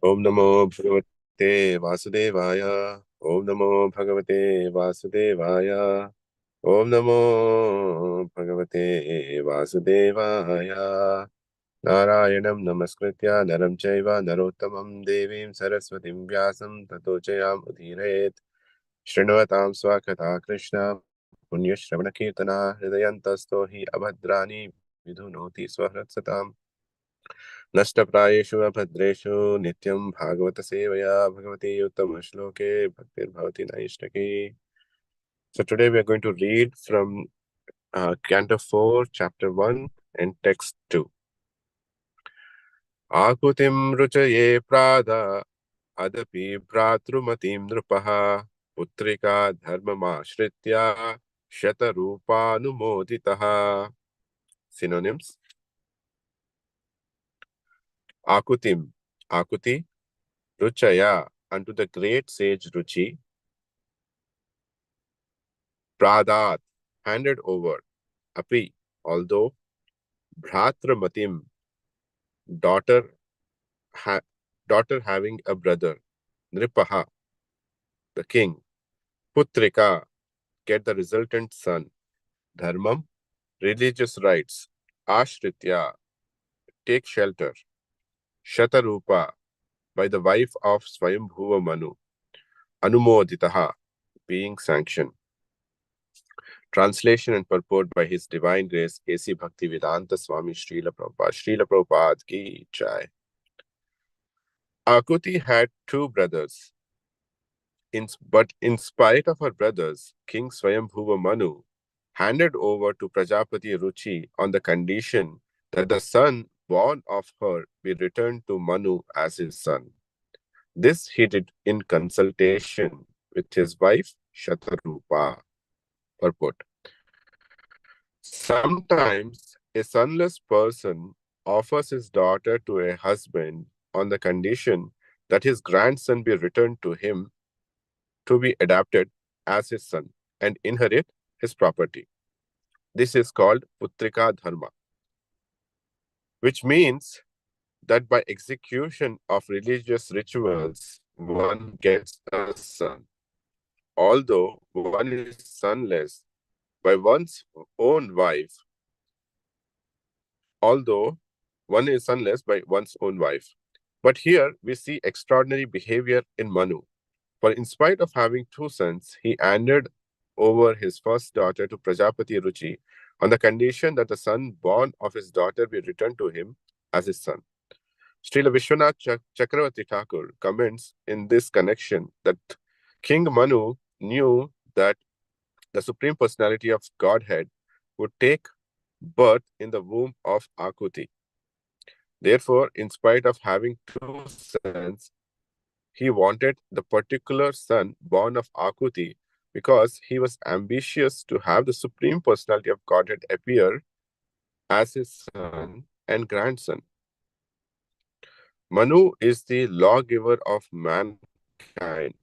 Om Namo Bhagavate Vasudevaya. Om Namo Bhagavate Vasudevaya. Om Namo Bhagavate Vasudevaya. Narayanam Namaskritya Naram Chaiva Narottamam Devim Saraswatim Vyasam Tato Jayam Udhiret. Shrinavatam Swakata Krishna Punya Shravana Kirtana Hridayantasto Hi Abhadrani Vidhunoti Swahratsatam. नष्टप्रायेषु अभद्रेषु नित्यं भागवत सेवया भगवती उत्तम श्लोके भक्तिर्भवति नैष्टकी. So today we are going to read from Canto 4, Chapter 1 and Text 2. Akutim ruchaye prada adapi bhratrumatim nrupaha putrika dharmamashritya shatarupanumoditaha. Synonyms. Akutim, Akuti, Ruchaya, unto the great sage Ruchi, Pradat, handed over, Api, although, Bhratramatim, daughter, daughter having a brother, Nripaha, the king, Putrika, get the resultant son, Dharmam, religious rites, Ashritya, take shelter, Shatarupa, by the wife of Swayambhuva Manu, Anumoditaha, being sanctioned. Translation and purport by His Divine Grace A.C. Bhaktivedanta Swami Srila Prabhupada. Srila Prabhupada ki jai. Akuti had two brothers. But in spite of her brothers, King Swayambhuva Manu handed over to Prajapati Ruchi on the condition that the son born of her be returned to Manu as his son. This he did in consultation with his wife Shatarupa. Purport. Sometimes a sonless person offers his daughter to a husband on the condition that his grandson be returned to him to be adopted as his son and inherit his property. This is called Putrika Dharma, which means that by execution of religious rituals, one gets a son. Although one is sonless by one's own wife, But here we see extraordinary behavior in Manu. For in spite of having two sons, he handed over his first daughter to Prajapati Ruchi on the condition that the son born of his daughter be returned to him as his son. Srila Vishwanath Chakravarti Thakur comments in this connection that King Manu knew that the Supreme Personality of Godhead would take birth in the womb of Akuti. Therefore, in spite of having two sons, he wanted the particular son born of Akuti because he was ambitious to have the Supreme Personality of Godhead appear as his son and grandson. Manu is the lawgiver of mankind,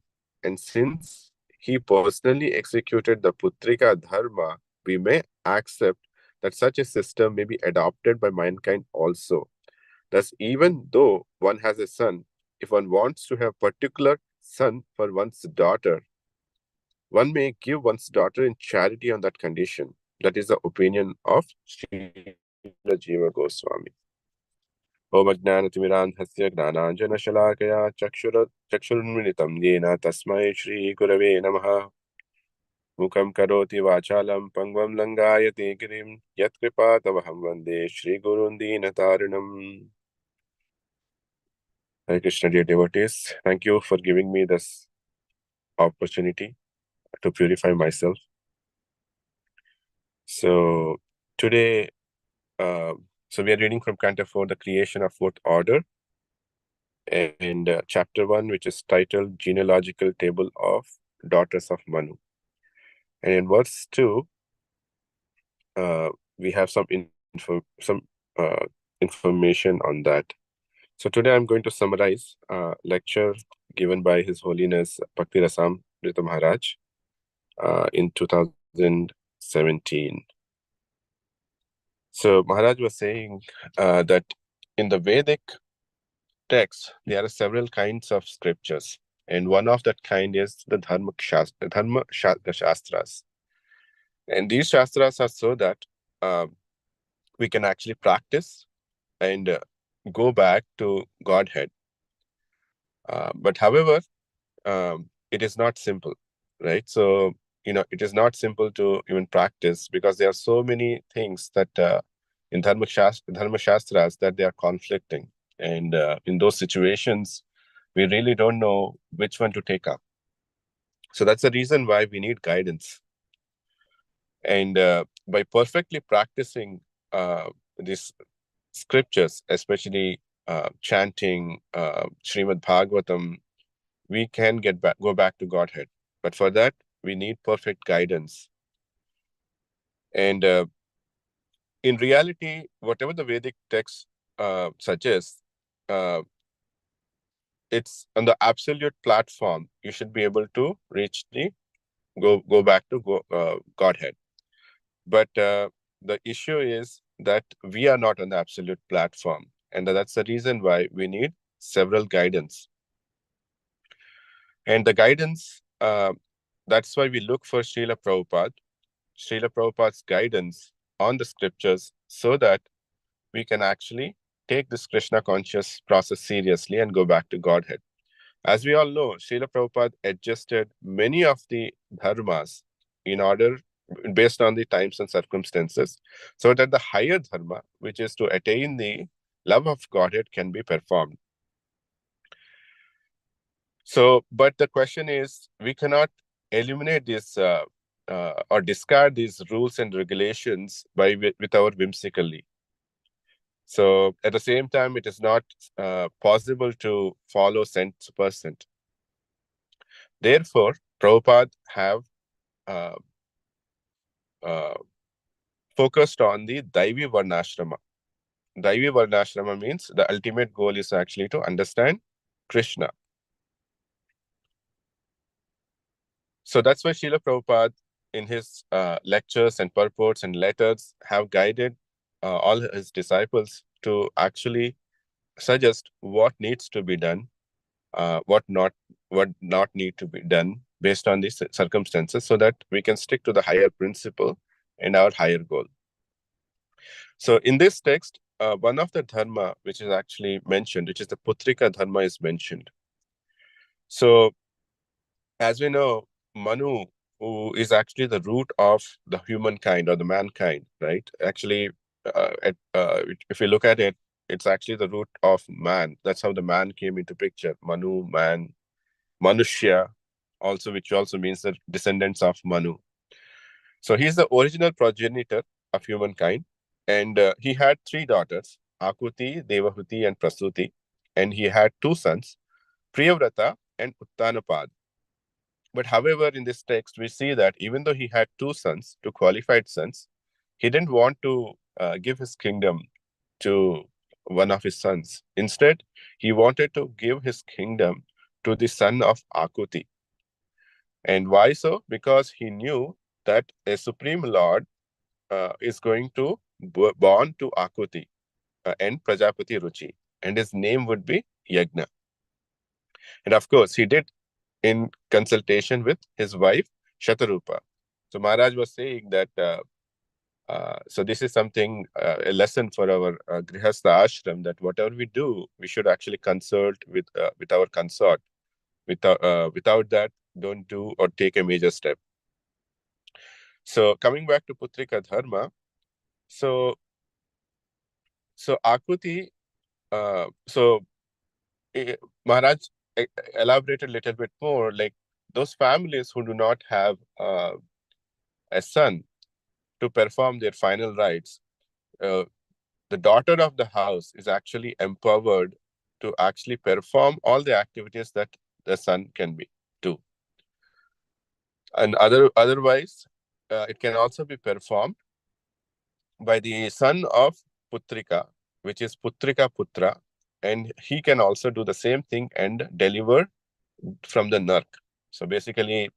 and since he personally executed the Putrika Dharma, we may accept that such a system may be adopted by mankind also. Thus, even though one has a son, if one wants to have particular son for one's daughter, one may give one's daughter in charity on that condition. That is the opinion of Srila Jiva Goswami. Om Ajnanatimirandhasya Gnananjana Shalakaya Chakshurunmilitam Yena Tasmai Shri Gurave Namaha. Mukam Karoti Vachalam Pangvam Langayati Girim Yat Kripa Tavaham Vande Shri Gurundina Tarinam. Hare Krishna, dear devotees. Thank you for giving me this opportunity to purify myself. So today, we are reading from Canto 4, the creation of fourth order, and Chapter 1, which is titled Genealogical Table of Daughters of Manu. And in verse 2, we have some information on that. So today I'm going to summarize a lecture given by His Holiness Bhakti Rasam Rita Maharaj in 2017. So Maharaj was saying that in the Vedic text, there are several kinds of scriptures. And one of that kind is the Shastras. And these Shastras are so that we can actually practice and go back to Godhead. But however, it is not simple, right? So, it is not simple to even practice because there are so many things that in Dharma Shastras that they are conflicting. And in those situations, we really don't know which one to take up. So that's the reason why we need guidance. And by perfectly practicing these scriptures, especially chanting Srimad Bhagavatam, we can go back to Godhead. But for that, we need perfect guidance. And in reality, whatever the Vedic text suggests, it's on the absolute platform. You should be able to reach go back to Godhead. But the issue is that we are not on the absolute platform. And that's the reason why we need several guidance. And the guidance, that's why we look for Srila Prabhupada's guidance on the scriptures so that we can actually take this Krishna conscious process seriously and go back to Godhead. As we all know, Srila Prabhupada adjusted many of the dharmas in order, based on the times and circumstances, so that the higher dharma, which is to attain the love of Godhead, can be performed. So, but the question is, we cannot eliminate this or discard these rules and regulations with our whimsically. So, at the same time, it is not possible to follow cent per cent. Therefore, Prabhupada have focused on the Daivi Varnashrama. Daivi Varnashrama means the ultimate goal is actually to understand Krishna. So that's why Srila Prabhupada, in his lectures and purports and letters, have guided all his disciples to actually suggest what needs to be done, what not need to be done based on these circumstances, so that we can stick to the higher principle and our higher goal. So in this text, one of the dharma which is actually mentioned, which is the Putrika dharma, is mentioned. So as we know, Manu, who is actually the root of the humankind or the mankind, right? Actually, if you look at it, it's actually the root of man. That's how the man came into picture. Manu, man, Manushya, also, which also means the descendants of Manu. So he's the original progenitor of humankind. And he had 3 daughters, Akuti, Devahuti, and Prasuti. And he had 2 sons, Priyavrata and Uttanapad. But however, in this text, we see that even though he had 2 sons, 2 qualified sons, he didn't want to give his kingdom to one of his sons. Instead, he wanted to give his kingdom to the son of Akuti. And why so? Because he knew that a supreme lord is going to born to Akuti and Prajapati Ruchi, and his name would be Yagna. And of course, he did in consultation with his wife Shatarupa. So Maharaj was saying that, so this is something, a lesson for our Grihastha ashram, that whatever we do, we should actually consult with our consort. Without that, don't do or take a major step. So coming back to Putrika Dharma, so Akuti, Maharaj elaborated a little bit more, like those families who do not have a son to perform their final rites, the daughter of the house is actually empowered to actually perform all the activities that the son can do. And otherwise, it can also be performed by the son of Putrika, which is Putrika Putra, and he can also do the same thing and deliver from the Nark. So basically,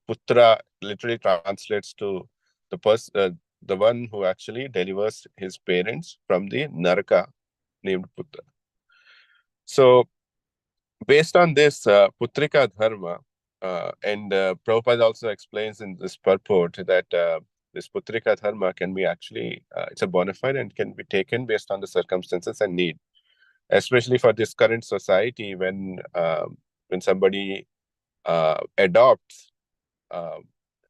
Putra literally translates to the one who actually delivers his parents from the Naraka, named Putra. So based on this Putrika Dharma, and Prabhupada also explains in this purport that this Putrika Dharma can be actually, it's a bona fide and can be taken based on the circumstances and need, especially for this current society when somebody adopts uh,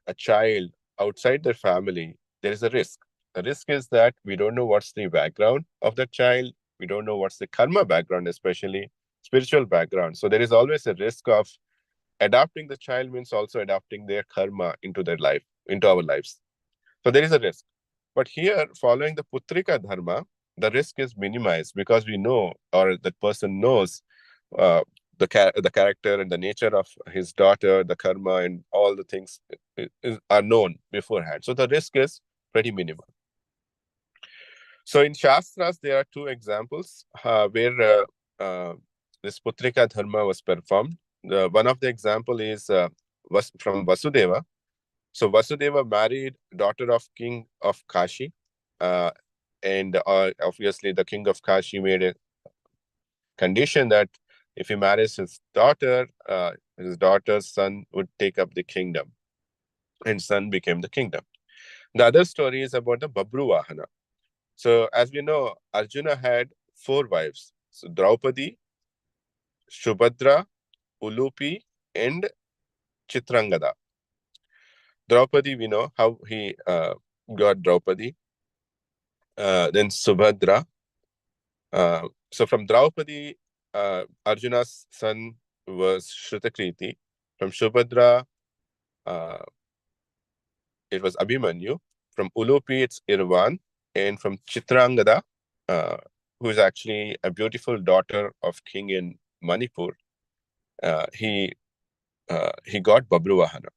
a child outside their family, there is a risk. The risk is that we don't know what's the background of the child. We don't know what's the karma background, especially spiritual background. So there is always a risk of adopting the child means also adopting their karma into their life, into our lives. So there is a risk. But here, following the Putrika Dharma, the risk is minimized because we know, or that person knows, uh, the character and the nature of his daughter, the karma, and all the things are known beforehand. So the risk is pretty minimal. So in Shastras, there are two examples where this Putrika Dharma was performed. One of the example is from Vasudeva. So Vasudeva married daughter of king of Kashi, and obviously the king of Kashi made a condition that if he marries his daughter's son would take up the kingdom, and son became the kingdom. The other story is about the Babru Vahana. So as we know, Arjuna had 4 wives. So Draupadi, Shubhadra, Ulupi, and Chitrangada. Draupadi, we know how he got Draupadi. Then Subhadra. So from Draupadi, Arjuna's son was Shrutakriti. From Shubhadra, uh, it was Abhimanyu. From Ulupi, it's Irvan. And from Chitrangada, who is actually a beautiful daughter of king in Manipur, he got Babruvahana.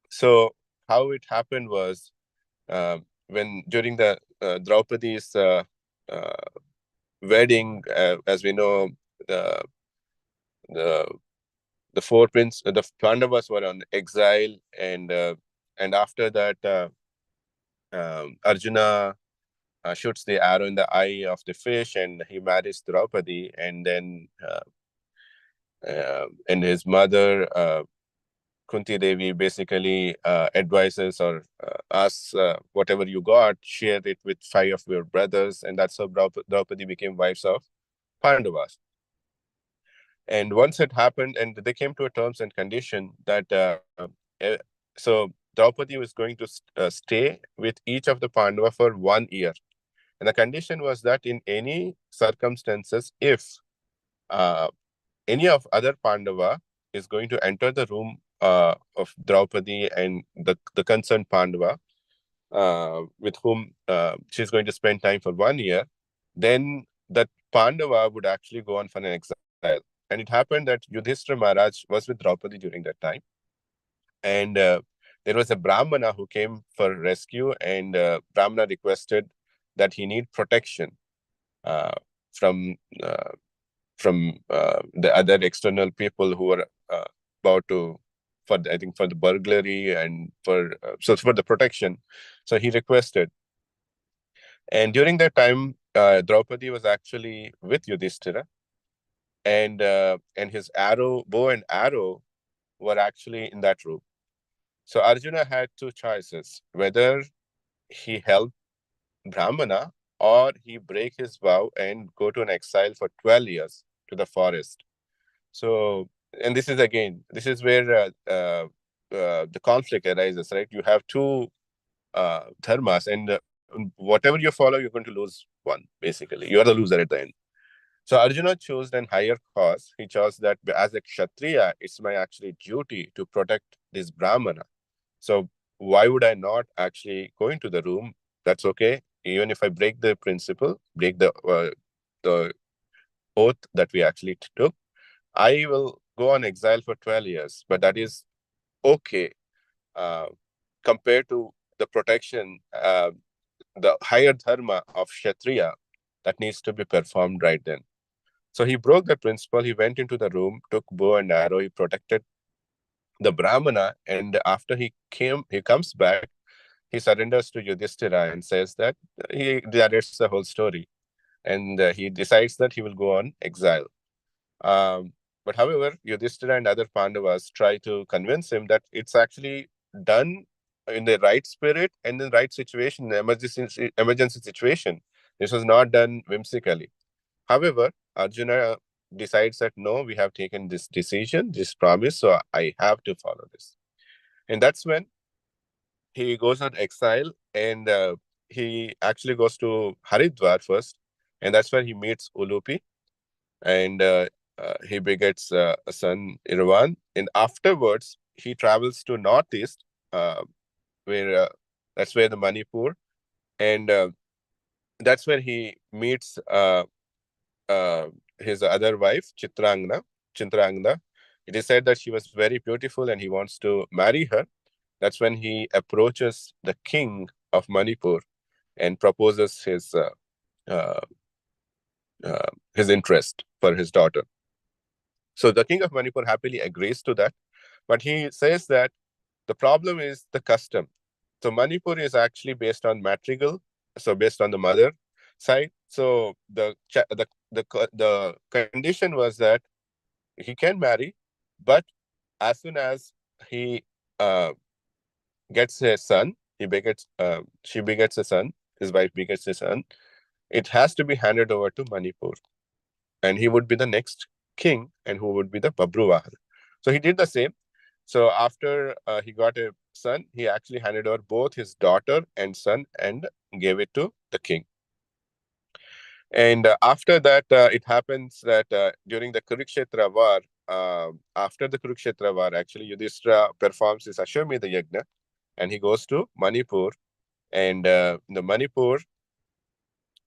So how it happened was when during the Draupadi's wedding, as we know, the the the Pandavas were on exile, and after that, Arjuna shoots the arrow in the eye of the fish, and he marries Draupadi, and then and his mother Kunti Devi basically advises or asks whatever you got, share it with 5 of your brothers, and that's how Draupadi became wives of Pandavas. And once it happened, and they came to a terms and condition that so Draupadi was going to stay with each of the Pandava for 1 year. And the condition was that in any circumstances, if any of other Pandava is going to enter the room of Draupadi and the concerned Pandava, with whom she's going to spend time for 1 year, then that Pandava would actually go on for an exile. And it happened that Yudhishthira Maharaj was with Draupadi during that time. And there was a Brahmana who came for rescue, and Brahmana requested that he need protection from the other external people who were about to, for the burglary and for the protection. So he requested, and during that time, Draupadi was actually with Yudhishthira, and his bow and arrow were actually in that room. So Arjuna had 2 choices: whether he helped Brahmana or he break his vow and go to an exile for 12 years to the forest. So, and this is where the conflict arises, right? You have 2 dharmas, and whatever you follow, you're going to lose one, basically. You are the loser at the end. So Arjuna chose an higher cause. He chose that as a Kshatriya, it's my actually duty to protect this Brahmana. So why would I not actually go into the room? That's okay. Even if I break the principle, break the oath that we actually took, I will go on exile for 12 years. But that is okay compared to the protection, the higher dharma of Kshatriya that needs to be performed right then. So he broke the principle. He went into the room, took bow and arrow. He protected the Brahmana, and after he comes back, he surrenders to Yudhishthira and says that he narrates the whole story, and he decides that he will go on exile. But however, Yudhishthira and other Pandavas try to convince him that it's actually done in the right spirit and in the right situation, emergency situation. This was not done whimsically. However, Arjuna decides that no, we have taken this decision, this promise, so I have to follow this. And that's when he goes on exile, and he actually goes to Haridwar first, and that's where he meets Ulupi, and he begets a son, Irvan. And afterwards, he travels to northeast, uh, where that's where the Manipur, and that's where he meets uh, his other wife, Chitrangna. It is said that she was very beautiful and he wants to marry her. That's when he approaches the king of Manipur and proposes uh, his interest for his daughter. So the king of Manipur happily agrees to that, but he says that the problem is the custom. So Manipur is actually based on matrigal, so based on the mother side. So the condition was that he can marry, but as soon as he uh, gets a son, she begets a son, his wife begets a son, it has to be handed over to Manipur, and he would be the next king, and who would be the Babruvahan. So he did the same. So after he got a son, he actually handed over both his daughter and son and gave it to the king. And after that, it happens that during the Kurukshetra war, after the Kurukshetra war, actually Yudhishthira performs his Ashwamedha Yajna, and he goes to Manipur. And the Manipur,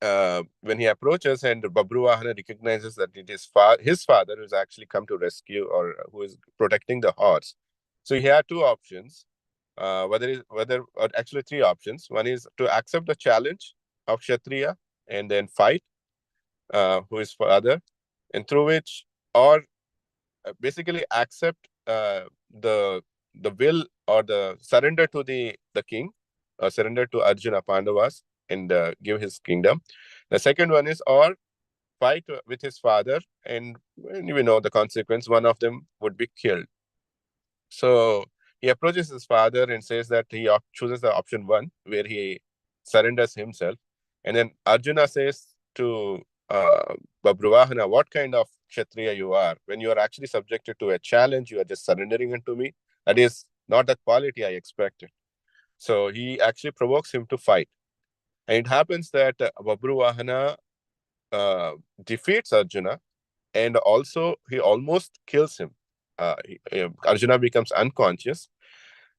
when he approaches, and Babruwahana recognizes that it is his father who's actually come to rescue, or who is protecting the horse. So he had two options, or actually three options. One is to accept the challenge of Kshatriya and then fight, who is father, and through which, or basically accept the will or the surrender to the king, or surrender to Arjuna Pandavas, and give his kingdom. The second one is, or fight with his father, and we know the consequence. One of them would be killed. So he approaches his father and says that he chooses the option one, where he surrenders himself. And then Arjuna says to Babruvahana, what kind of Kshatriya you are? When you are actually subjected to a challenge, you are just surrendering unto me. That is not the quality I expected. So he actually provokes him to fight. And it happens that Babruvahana defeats Arjuna, and also he almost kills him. Arjuna becomes unconscious,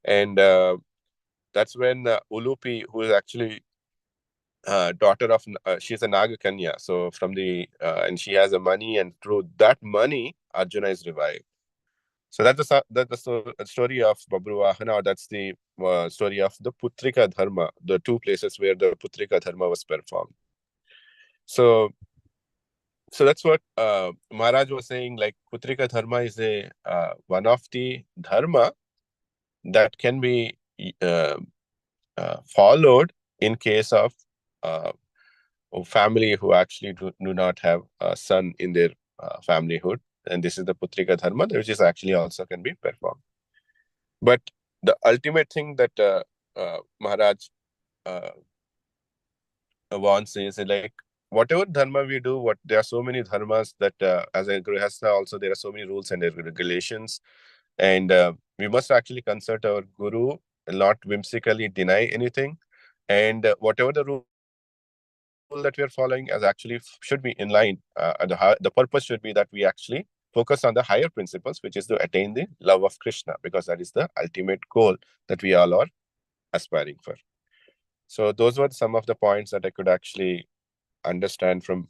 and that's when Ulupi, who is actually daughter of, she's a Nagakanya, so from the and she has the money, and through that money, Arjuna is revived. So that's the story of Babruvahana, or that's the story of the Putrika Dharma, the two places where the Putrika Dharma was performed. So that's what Maharaj was saying, like Putrika Dharma is a one of the dharma that can be followed in case of family who actually do not have a son in their familyhood. And this is the Putrika Dharma, which is actually also can be performed. But the ultimate thing that Maharaj wants is like, whatever dharma we do, there are so many dharmas that as a grihastha also there are so many rules and regulations, and we must actually consult our guru, not whimsically deny anything, and whatever the rule that we are following as actually should be in line. The purpose should be that we actually focus on the higher principles, which is to attain the love of Krishna, because that is the ultimate goal that we all are aspiring for. So those were some of the points that I could actually understand from